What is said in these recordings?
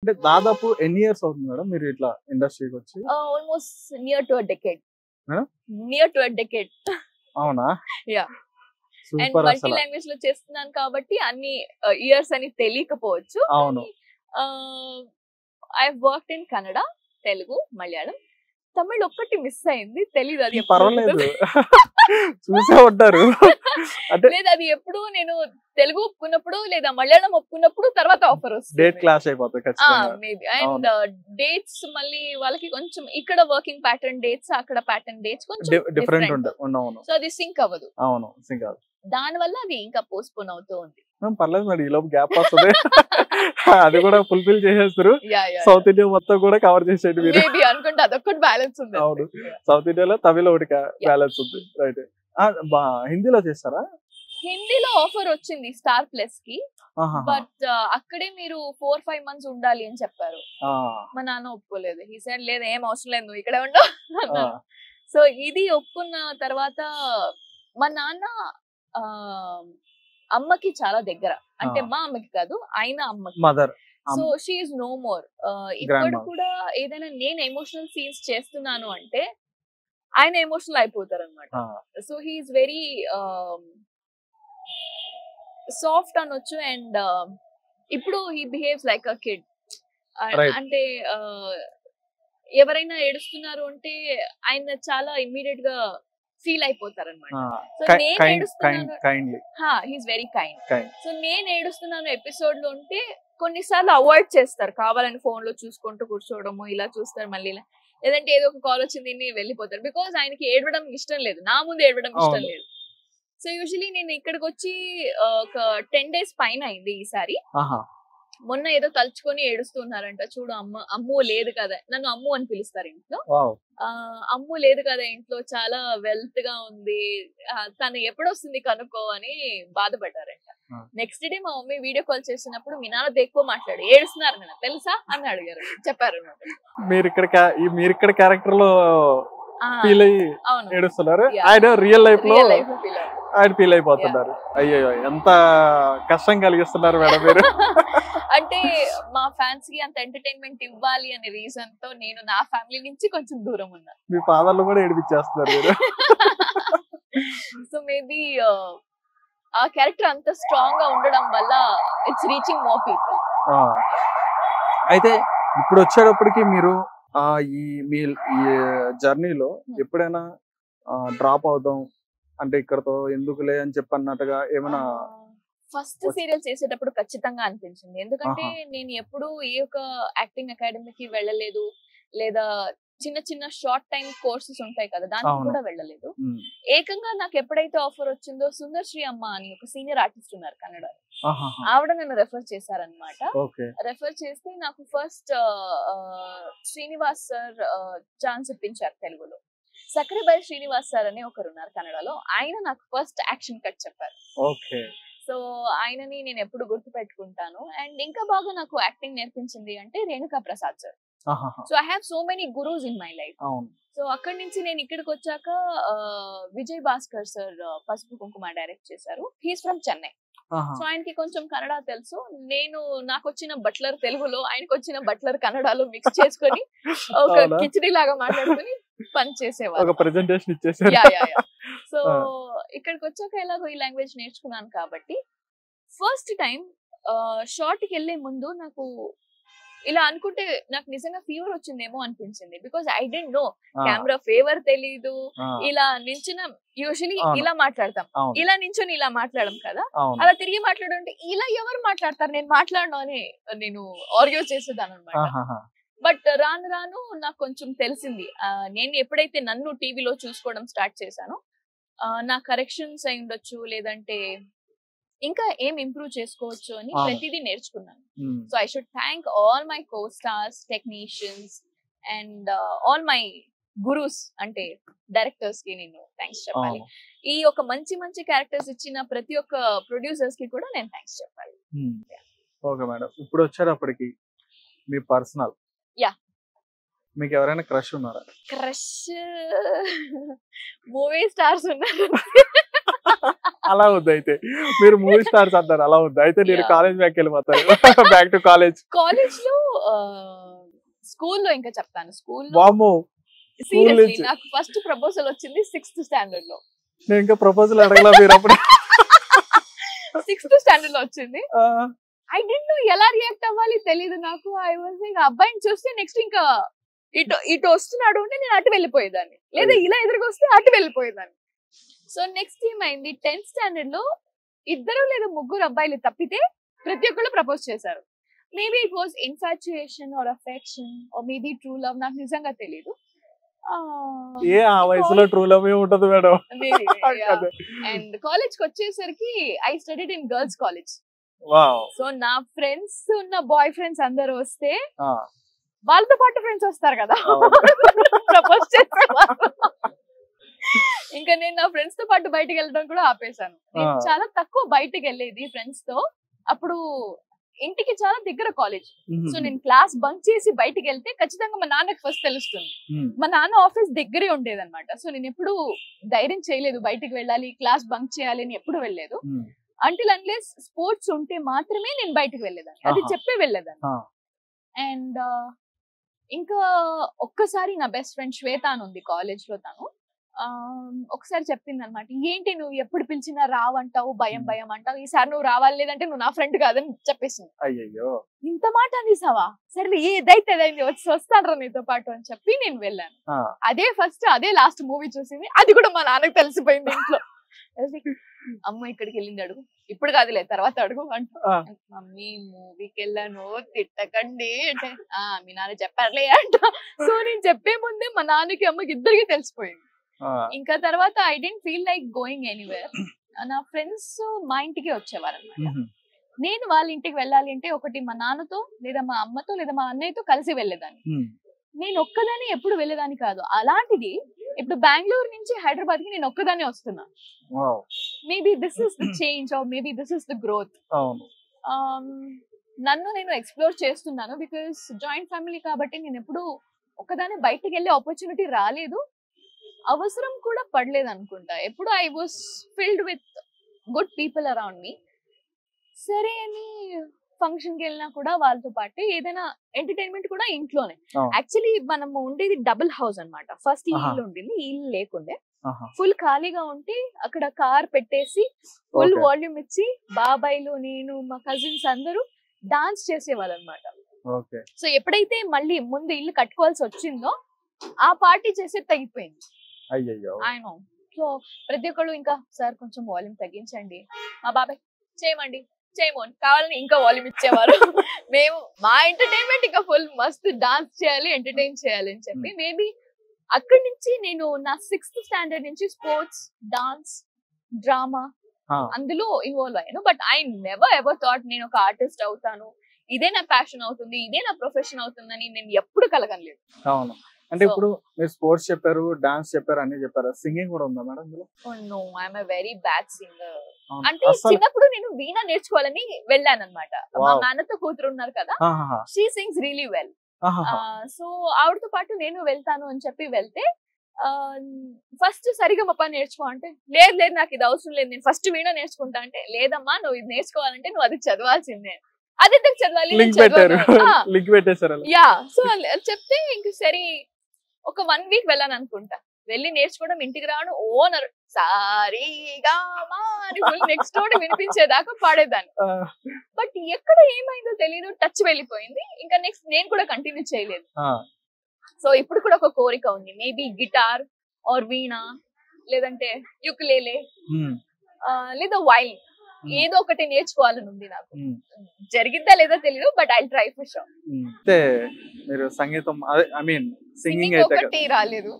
అంటే దాదాపు ఎన్ని ఇయర్స్ అవుతుంది మేడం మీరు ఇట్లా ఇండస్ట్రీకి వచ్చి? Almost near to a decade. Madam near to a decade. అవునా? యా. అండ్ సూపర్ మల్టీ అసలు. లాంగ్వేజ్ లో చేస్తున్నాను కాబట్టి అన్ని ఇయర్స్ అని తెలియకపోవచ్చు. అవును. I worked in Kannada, Telugu, Malayalam, Tamil ఒక్కటి మిస్ అయింది, తెలీదు అది ఎప్పుడు పర్వాలేదు అవుతుందో. చూసే ఉంటారు. అంటే లేదు అది ఎప్పుడు నేను తెలుగు ఒప్పుకున్నప్పుడు లేదా మలయాళం ఒప్పుకున్నప్పుడు తర్వాత ఆఫర్ డేట్ వస్తుంది. క్లాష్ అయిపోతుంది ఖచ్చితంగా. మేబీ. అండ్ డేట్స్ మళ్ళీ వాళ్ళకి కొంచెం ఇక్కడ వర్కింగ్ ప్యాటర్న్ డేట్స్, అక్కడ ప్యాటర్న్ డేట్స్ కొంచెం డిఫరెంట్ డిఫరెంట్. ఉండవు. సో అది సింక్ అవ్వదు. అవును సింక్ కాదు. దాని వల్ల అది ఇంకా పోస్ట్పోన్ అవుతూ ఉంది. పర్లేదు మేడం, ఈ లోపు గ్యాప్ వస్తుంది. అది కూడా ఫుల్ఫిల్ చేసేస్తారు. Yeah yeah. సౌత్ ఇండియా మొత్తం కూడా కవర్ చేసేది మీరు. మేబీ అనుకుంటే అదొక్కటి బ్యాలెన్స్ ఉంది. అవును. సౌత్ ఇండియాలో తమిళ ఒకటి బ్యాలెన్స్ ఉంది. రైట్. హిందీలో చేస్తారా? హిందీలో ఆఫర్ వచ్చింది స్టార్ ప్లస్ కి, బట్ అక్కడే మీరు 4-5 మంత్స్ ఉండాలి అని చెప్పారు. మా నాన్న ఒప్పుకోలేదు. ఈ సైడ్ లేదు, ఏం అవసరం లేదు, నువ్వు ఇక్కడే ఉండవు అన్నారు. సో ఇది ఒప్పుకున్న తర్వాత మా నాన్న అమ్మకి చాలా దగ్గర, అంటే మా అమ్మకి కాదు, ఆయన అమ్మకి. Mother. So she is no more. ఇప్పుడు కూడా ఏదైనా నేను ఎమోషనల్ సీన్స్ చేస్తున్నాను అంటే ఆయన ఎమోషనల్ అయిపోతారు అనమాట. సో హీఈస్ వెరీ సాఫ్ట్ అనొచ్చు. అండ్ ఇప్పుడు he behaves like a kid. అంటే ఎవరైనా ఏడుస్తున్నారు అంటే ఆయన చాలా ఇమ్మీడియట్ గా ఫీల్ అయిపోతారు అనమాట. సో నేను ఏడుస్తున్నాను, హీస్ వెరీ కైండ్. సో నేను ఏడుస్తున్నాను ఎపిసోడ్ లో ఉంటే కొన్నిసార్లు అవాయిడ్ చేస్తారు, కావాలని ఫోన్ లో చూసుకుంటూ కూర్చోవడము, ఇలా చూస్తారు మళ్ళీ ఇలా, లేదంటే ఏదో ఒక కాల్ వచ్చింది వెళ్ళిపోతారు. బికాజ్ ఆయనకి ఏడవడం ఇష్టం లేదు, నా ముందు ఏడవడం ఇష్టం లేదు. సో యూజువలీ నేను ఇక్కడికి వచ్చి ఒక 10 days పైన అయింది ఈసారి. మొన్న ఏదో తలుచుకొని ఏడుస్తున్నారంట, చూడు అమ్ము లేదు కదా, నన్ను అమ్ము అని పిలుస్తారు ఇంట్లో. అమ్ము లేదు కదా ఇంట్లో, చాలా వెల్త్ గా ఉంది, తను ఎప్పుడు వస్తుంది కనుక్కో అని బాధపడ్డారంట. నెక్స్ట్ డే మా మమ్మీ వీడియో కాల్ చేసినప్పుడు మీ నాన్న ఎక్కువ మాట్లాడు, ఏడుస్తున్నారు నేను తెలుసా అని అడిగారు, చెప్పారు. మీరు ఇక్కడ క్యారెక్టర్ లో ఫీల్ అయ్యి ఏడుస్తున్నారు, ఆయన రియల్ లైఫ్ లో ఆయన ఫీల్ అయిపోతున్నారు. అయ్యో ఎంత కష్టం కలిగిస్తున్నారు మేడం మీరు. అంటే మా ఫ్యాన్స్ కి అంత ఎంటర్టైన్మెంట్ ఇవ్వాలి అనే రీజన్ తో నేను నా ఫ్యామిలీ నుంచి కొంచెం దూరం ఉన్నా. మీ ఫాదర్లు కూడా ఏడిపించేస్తున్నారు మీరు. సో మేబీ ఆ క్యారెక్టర్ అంత స్ట్రాంగ్ గా ఉండడం వల్ల ఇట్స్ రీచింగ్ మోర్ పీపుల్. అయితే ఇప్పుడు వచ్చేటప్పటికి మీరు మీ జర్నీలో ఎప్పుడైనా డ్రాప్ అవుదాం అంటే ఇక్కడతో ఎందుకులే అని చెప్పన్నట్టుగా ఏమైనా? ఫస్ట్ సీరియల్ చేసేటప్పుడు ఖచ్చితంగా అనిపించింది, ఎందుకంటే నేను ఎప్పుడు ఏ ఒక యాక్టింగ్ అకాడమీకి వెళ్ళలేదు, లేదా చిన్న చిన్న షార్ట్ టైం కోర్సెస్ ఉంటాయి కదా దానికి కూడా వెళ్ళలేదు. ఏకంగా నాకు ఎప్పుడైతే ఆఫర్ వచ్చిందో సుందర్శ్రీ అమ్మ అని ఒక సీనియర్ ఆర్టిస్ట్ ఉన్నారు కన్నడ, ఆవిడ నన్ను రెఫర్ చేశారనమాట. రెఫర్ చేస్తే నాకు ఫస్ట్ శ్రీనివాస్ సార్ ఛాన్స్ ఇప్పించారు తెలుగులో. సక్రిబాయి శ్రీనివాస్ సార్ అని ఒకరు ఉన్నారు కన్నడలో, ఆయన నాకు ఫస్ట్ యాక్షన్ కట్ చెప్పారు. సో ఆయనని నేను ఎప్పుడు గుర్తు పెట్టుకుంటాను. అండ్ ఇంకా బాగా నాకు యాక్టింగ్ నేర్పించింది అంటే Renuka Prasad sir. So I have so many gurus in my life. So అక్కడి నుంచి నేను ఇక్కడికి వచ్చాక విజయ్ భాస్కర్ సార్ పసుపు కుంకుమ డైరెక్ట్ చేశారు. He's from Chennai. సో ఆయనకి కొంచెం కన్నడ తెలుసు. నేను నాకు వచ్చిన బట్లర్ తెలుగులో, ఆయనకు వచ్చిన బట్లర్ కన్నడలో మిక్స్ చేసుకొని ఒక కిచడీ లాగా మాట్లాడుకుని పని చేసేవారు. సో ఇక్కడికి వచ్చాక ఎలాగో ఈ లాంగ్వేజ్ నేర్చుకున్నాను కాబట్టి ఫస్ట్ టైం షార్ట్ కి వెళ్లే ముందు నాకు ఇలా అనుకుంటే నాకు నిజంగా ఫీవర్ వచ్చిందేమో అనిపించింది. Because I don't know, camera favour తెలీదు. ఇలా నించున్న యూజువలీ ఇలా మాట్లాడతాం, ఇలా నించుని ఇలా మాట్లాడడం కదా, అలా తిరిగి మాట్లాడుంటే ఇలా ఎవరు మాట్లాడతారు, నేను మాట్లాడను అని నేను ఆర్గ్యూ చేసేదాన్ని అనమాట. బట్ రాను రాను నాకు కొంచెం తెలిసింది. నేను ఎప్పుడైతే నన్ను టీవీలో చూసుకోవడం స్టార్ట్ చేశానో నా కరెక్షన్స్ అయి ఉండొచ్చు, లేదంటే ఇంకా ఏం ఇంప్రూవ్ చేసుకోవచ్చు అని ప్రతిదీ నేర్చుకున్నాను. So I should thank all my co stars, technicians and all my gurus, అంటే డైరెక్టర్స్ కి నేను థ్యాంక్స్ చెప్పాలి. ఈ ఒక మంచి మంచి క్యారెక్టర్స్ ఇచ్చిన ప్రతి ఒక్క ప్రొడ్యూసర్స్ కి కూడా నేను థ్యాంక్స్ చెప్పాలి. ఓకే మేడం, ఇప్పుడు వచ్చేటప్పటికి మీ పర్సనల్ మీకు ఎవరైనా క్రష్ ఉన్నారా? క్రష్ మూవీ స్టార్స్ ఉన్నారు. అలా ఉంది అయితే మీరు మూవీ స్టార్స్ అంటారు అలా ఉంది అయితే నేను కాలేజ్ బ్యాక్ వెళ్ళిపోతాను బ్యాక్ టు కాలేజ్. కాలేజ్ లో స్కూల్లో ఇంకా చెప్తాను. స్కూల్లో వామ్మో సీరియస్లీ నాకు ఫస్ట్ ప్రపోజల్ వచ్చింది 6th స్టాండర్డ్ లో. నేను ఇంకా ప్రపోజల్ అడగలా మీరు అప్పుడు 6th స్టాండర్డ్ లో వచ్చింది. ఐ డోంట్ నో ఎలా రియాక్ట్ అవ్వాలి తెలియదు నాకు. ఐ వాజ్ ఇంకా అబ్బాయిని చూస్తే నెక్స్ట్ ఇంకా ఇటు వస్తున్నాడు అంటే నేను అటు వెళ్ళిపోయేదాన్ని, లేదా ఇలా ఎదురుగా వస్తే అటు వెళ్ళిపోయేదాన్ని. సో నెక్స్ట్ ఏమైంది 10th స్టాండర్డ్ లో 2 లేదా 3 అబ్బాయిలు తప్పితే ప్రతి ఒక్కళ్ళు ప్రపోజ్ చేశారు. Maybe it was infatuation or affection or maybe true love, నాకు నిజంగా తెలియదు. ఆ వయసులో ట్రూ లవ్ ఉంటది మేడం. అండ్ కాలేజ్ కి వచ్చేసరికి I studied in girls college. So నా ఫ్రెండ్స్ ఉన్న బాయ్ ఫ్రెండ్స్ అందరు వస్తే వాళ్ళతో పాటు ఫ్రెండ్స్ వస్తారు కదా ప్రపోజ్ చేసేవారు. ఇంకా నేను నా ఫ్రెండ్స్ తో పాటు బయటకు వెళ్ళడం కూడా ఆపేశాను. నేను చాలా తక్కువ బయటకు వెళ్ళేది ఫ్రెండ్స్ తో. అప్పుడు ఇంటికి చాలా దగ్గర కాలేజ్. సో నేను క్లాస్ బంక్ చేసి బయటకు వెళ్తే ఖచ్చితంగా మా నాన్నకి ఫస్ట్ తెలుస్తుంది. మా నాన్న ఆఫీస్ దగ్గరే ఉండేది అనమాట. సో నేను ఎప్పుడు ధైర్యం చేయలేదు బయటకు వెళ్ళాలి, క్లాస్ బంక్ చేయాలి అని ఎప్పుడు వెళ్ళలేదు. అంటిల్ అన్లెస్ స్పోర్ట్స్ ఉంటే మాత్రమే నేను బయటకు వెళ్ళేదాన్ని, అది చెప్పే వెళ్ళేదాన్ని. అండ్ ఇంకా ఒక్కసారి నా బెస్ట్ ఫ్రెండ్ శ్వేత అని ఉంది కాలేజ్ లో, తను ఒకసారి చెప్పింది అనమాట, ఏంటి నువ్వు ఎప్పుడు పిలిచినా రావంటావు, భయం భయం అంటావు, ఈసారి నువ్వు రావాలి లేదంటే నువ్వు నా ఫ్రెండ్ కాదని చెప్పేసింది. అయ్యో ఇంత మాట అనేసావా, సరే ఏదైతే అదైంది వస్తానరా నీతో పాటు అని చెప్పి నేను వెళ్ళాను. అదే ఫస్ట్ అదే లాస్ట్ మూవీ చూసింది, అది కూడా మా నాన్నకు తెలిసిపోయింది ఇంట్లో. అమ్మ ఇక్కడికి వెళ్ళింది అడుగు, ఇప్పుడు కాదులే తర్వాత అడుగు అంటా. మమ్మీ మూవీకి వెళ్ళాను తిట్టకండి అంటే మీ నాన్న చెప్పారులే అంట. సో నేను చెప్పే ముందే మా నాన్నకి అమ్మకి ఇద్దరికి తెలిసిపోయింది. ఇంకా తర్వాత I didn't feel like going anywhere. నా ఫ్రెండ్స్ మా ఇంటికి వచ్చేవారు అనమాట. నేను వాళ్ళ ఇంటికి వెళ్ళాలి అంటే ఒకటి మా నాన్నతో లేదా మా అమ్మతో లేదా మా అన్నయ్యతో కలిసి వెళ్ళేదాన్ని. నేను ఒక్కదాన్ని ఎప్పుడు వెళ్ళేదాన్ని కాదు. అలాంటిది ఇప్పుడు బెంగళూరు నుంచి హైదరాబాద్ కి నేను ఒక్కదాన్ని వస్తున్నా. Maybe this is the change or maybe this is the growth. నన్ను నేను ఎక్స్ప్లోర్ చేస్తున్నాను. బికాస్ జాయింట్ ఫ్యామిలీ కాబట్టి నేను ఎప్పుడు ఒక్కదాన్ని బయటకు వెళ్ళే ఆపర్చునిటీ రాలేదు, అవసరం కూడా పడలేదు అనుకుంటా. ఎప్పుడు I was filled with good people around me. సరే అని ఫంక్షన్ కి వెళ్ళినా కూడా వాళ్ళతో పాటు ఏదైనా ఎంటర్టైన్మెంట్ కూడా ఇంట్లోనే. యాక్చువల్లీ మనం ఉండేది డబుల్ హౌస్ అనమాట. ఫస్ట్ ఈ ఇల్లు ఉండింది, ఈ ఇల్లు లేకుండే ఫుల్ ఖాళీగా ఉంటే అక్కడ కార్ పెట్టేసి ఫుల్ వాల్యూమ్ ఇచ్చి బాబాయ్లు నేను మా కజిన్స్ అందరూ డాన్స్ చేసేవాళ్ళు అనమాట. సో ఎప్పుడైతే మళ్ళీ ముందు ఇల్లు కట్టుకోవాల్సి వచ్చిందో ఆ పార్టీ చేసే తగ్గిపోయింది. ఆయన సో ప్రతి ఒక్కళ్ళు ఇంకా సార్ కొంచెం వాల్యూమ్ తగ్గించండి, మా బాబాయ్ చేయమండి చేయమోని కావాలని ఇంకా వాల్యూమ్ ఇచ్చేవారు. మేము మా ఎంటర్టైన్మెంట్ ఇంకా ఫుల్ మస్తు డాన్స్ చేయాలి ఎంటర్టైన్ చేయాలి అని చెప్పి మేబీ అక్కడి నుంచి నేను నా 6th స్టాండర్డ్ నుంచి స్పోర్ట్స్, డాన్స్, డ్రామా అందులో ఇన్వాల్వ్ అయ్యాను. But I never ever thought నేను ఒక ఆర్టిస్ట్ అవుతాను, ఇదే నా ప్యాషన్ అవుతుంది, ఇదే నా ప్రొఫెషన్ అవుతుందని నేను ఎప్పుడు కలగలేదు. అవును. అంటే ఇప్పుడు మీరు స్పోర్ట్స్ చెప్పారు, డాన్స్ చెప్పారు, అన్ని చెప్పారు, సింగింగ్ కూడా ఉందా మేడం ఇందులో? No, I'm a very bad singer. అంటే చిన్నప్పుడు నేను వీణ నేర్చుకోవాలని వెళ్ళాను అనమాట. మా నాన్నతో కూతురు ఉన్నారు కదా, she sings really well. So ఆవిడతో పాటు నేను వెళ్తాను అని చెప్పి వెళ్తే ఫస్ట్ సరిగమప నేర్చుకో అంటే లేదు లేదు నాకు ఇది అవసరం లేదు, నేను ఫస్ట్ వీణ నేర్చుకుంటా అంటే లేదమ్మా నువ్వు ఇది నేర్చుకోవాలంటే నువ్వు అది చదవాల్సిందే. అది ఎందుకు చదవాలి? యా. సో చెప్తే ఇంక సరే ఒక 1 వీక్ వెళ్ళాను అనుకుంటా. వెళ్ళి నేర్చుకోవడం, ఇంటికి రావడం, ఓనర్ సారీగా నెక్స్ట్ నోట్ వినిపించేదాకా పాడేదాన్ని. బట్ ఎక్కడ ఏమైందో తెలియదు, టచ్ వెళ్ళిపోయింది. ఇంకా నెక్స్ట్ నేను కూడా కంటిన్యూ చేయలేదు. సో ఇప్పుడు కూడా ఒక కోరిక ఉంది, మేబీ గిటార్ ఆర్ వీణ లేదంటే యుకులేలే లేదా వైలిన్ ఏదో ఒకటి నేర్చుకోవాలని ఉంది నాకు. జరిగిద్దా లేదా తెలియదు, but I try for sure. మీరు సంగీతం ఐ మీన్ సింగింగ్ ఒకటి రాలేదు.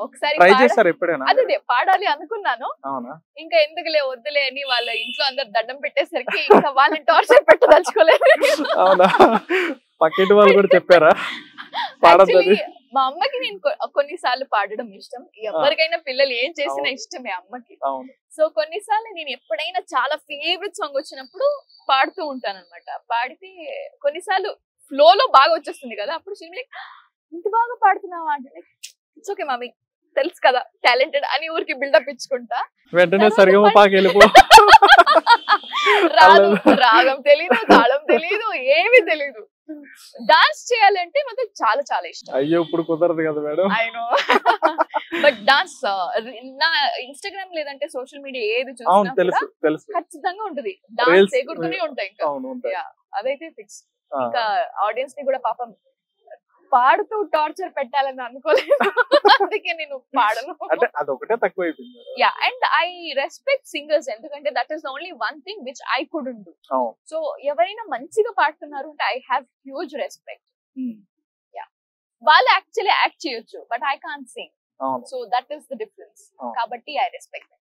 ఒకసారి ట్రై చేశారు ఎప్పుడైనా? అదే పాడాలి అనుకున్నాను, ఇంకా ఎందుకులే వద్దులే అని వాళ్ళ ఇంట్లో అందరు దండం పెట్టేసరికి ఇంకా వాళ్ళని టార్చర్ పెట్టదలుచుకోలేదు. అవునా? పక్కింటి వాళ్ళు కూడా చెప్పారా పాడొద్దని? మా అమ్మకి నేను కొన్నిసార్లు పాడడం ఇష్టం, ఎవరికైనా పిల్లలు ఏం చేసినా ఇష్టమే అమ్మకి. సో కొన్నిసార్లు నేను ఎప్పుడైనా చాలా ఫేవరెట్ సాంగ్ వచ్చినప్పుడు పాడుతూ ఉంటాను అనమాట. పాడితే కొన్నిసార్లు ఫ్లోలో బాగా వచ్చేస్తుంది కదా, అప్పుడు ఇంత బాగా పాడుతున్నావా అంటే ఇట్స్ ఓకే మమ్మీ తెలుసు కదా టాలెంటెడ్ అని ఊరికి బిల్డప్ ఇచ్చుకుంటా. వెంటనే సరిగమ పాకి వెళ్ళిపో. రాదు, రాగం తెలీదు, తాళం తెలీదు, ఏమీ తెలీదు. డాన్స్ చేయాలంటే మాత్రం చాలా చాలా ఇష్టం. అయ్యో ఇప్పుడు కుదరదు కదా madam. I know. But dance నా ఇన్స్టాగ్రామ్ లేదంటే సోషల్ మీడియా ఏది చూసినా తెలుసు తెలుసు ఖచ్చితంగా ఉంటది. డాన్స్ ఎగురుతూనే ఉంటాయి ఇంకా. అదైతే ఫిక్స్. ఇంకా ఆడియన్స్ ని కూడా పాపం పాడుతూ టార్చర్ పెట్టాలని అనుకోలేదు, అందుకే నేను పాడను. అంటే అదొకటే తక్కువ అయిపోయింది. Yeah, and I respect singers, ఎందుకంటే that is the only one thing which I couldn't do. So ఎవరైనా మంచిగా పాడుతున్నారు అంటే I have huge respect. Yeah, వాళ్ళు యాక్చువల్లీ యాక్ట్ చేయొచ్చు, but I can't sing. So that is the difference. కాబట్టి I respect.